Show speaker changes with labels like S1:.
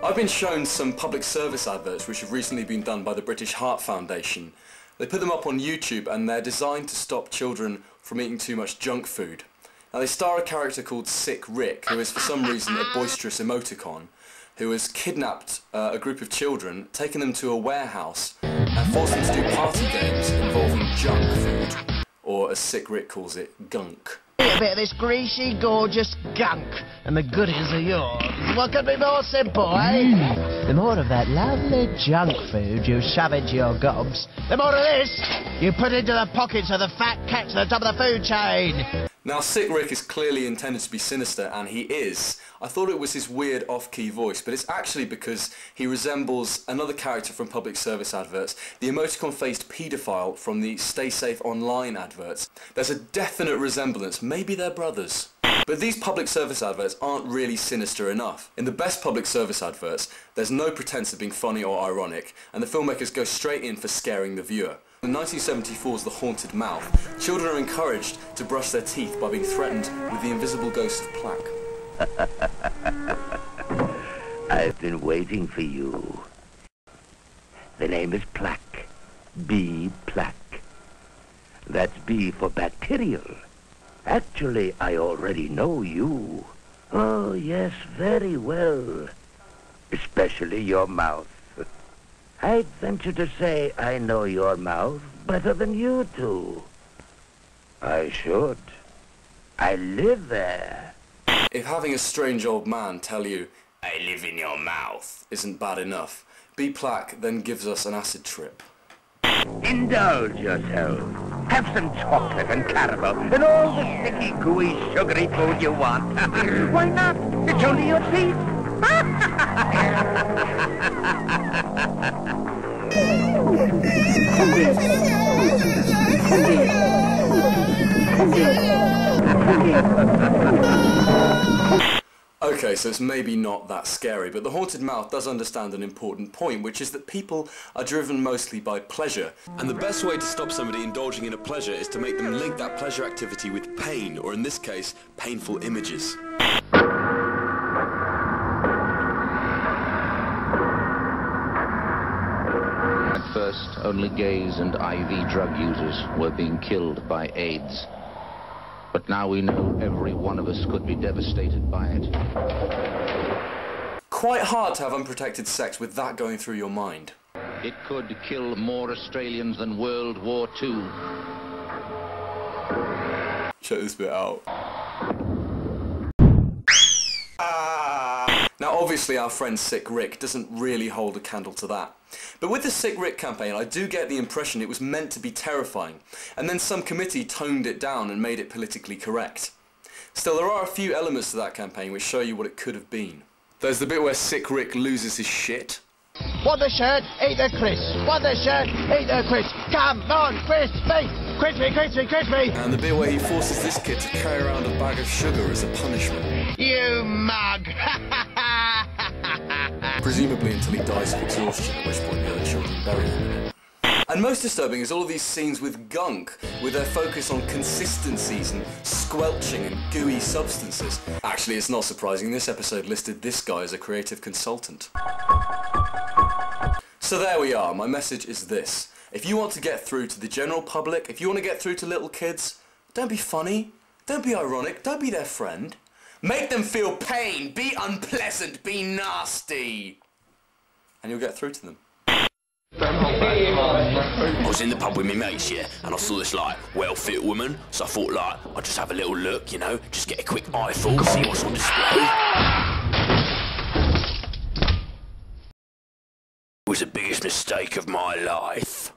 S1: I've been shown some public service adverts which have recently been done by the British Heart Foundation. They put them up on YouTube and they're designed to stop children from eating too much junk food. Now they star a character called Sick Rick, who is for some reason a boisterous emoticon, who has kidnapped a group of children, taken them to a warehouse and forced them to do party games involving junk food, or as Sick Rick calls it, gunk.
S2: A bit of this greasy, gorgeous gunk, and the goodies are yours. What could be more simple, eh? The more of that lovely junk food you shove into your gobs, the more of this you put into the pockets of the fat cats at the top of the food chain.
S1: Now, Sick Rick is clearly intended to be sinister, and he is. I thought it was his weird off-key voice, but it's actually because he resembles another character from public service adverts, the emoticon-faced paedophile from the Stay Safe Online adverts. There's a definite resemblance, maybe they're brothers. But these public service adverts aren't really sinister enough. In the best public service adverts, there's no pretense of being funny or ironic, and the filmmakers go straight in for scaring the viewer. In 1974's The Haunted Mouth, children are encouraged to brush their teeth by being threatened with the invisible ghost of Plaque.
S3: I've been waiting for you. The name is Plaque. B. Plaque. That's B for bacterial. Actually, I already know you. Oh, yes, very well. Especially your mouth. I'd venture to say I know your mouth better than you do. I should. I live there.
S1: If having a strange old man tell you, "I live in your mouth," isn't bad enough, B. Plaque then gives us an acid trip.
S3: Indulge yourself. Have some chocolate and caramel and all the sticky, gooey, sugary food you want. Why not? It's only your teeth.
S1: Okay, so it's maybe not that scary, but The Haunted Mouth does understand an important point, which is that people are driven mostly by pleasure. And the best way to stop somebody indulging in a pleasure is to make them link that pleasure activity with pain, or in this case, painful images.
S4: At first, only gays and IV drug users were being killed by AIDS. But now we know every one of us could be devastated by it.
S1: Quite hard to have unprotected sex with that going through your mind.
S4: It could kill more Australians than World War II.
S1: Check this bit out. Now obviously our friend Sick Rick doesn't really hold a candle to that. But with the Sick Rick campaign, I do get the impression it was meant to be terrifying, and then some committee toned it down and made it politically correct. Still, there are a few elements to that campaign which show you what it could have been. There's the bit where Sick Rick loses his shit.
S2: Want the shirt? Eat the crisps. Want the shirt? Eat the crisps. Come on, crispy! Crispy, crispy, crispy!
S1: And the bit where he forces this kid to carry around a bag of sugar as a punishment.
S2: You mug!
S1: Presumably until he dies of exhaustion, at which point the other children bury him. And most disturbing is all of these scenes with gunk, with their focus on consistencies and squelching and gooey substances. Actually, it's not surprising, this episode listed this guy as a creative consultant. So there we are, my message is this. If you want to get through to the general public, if you want to get through to little kids, don't be funny, don't be ironic, don't be their friend. Make them feel pain, be unpleasant, be nasty. And you'll get through to them.
S5: I was in the pub with my mates, yeah, and I saw this, like, well-fit woman, so I thought, like, I'd just have a little look, you know, just get a quick eyeful, see what's on display. It was the biggest mistake of my life.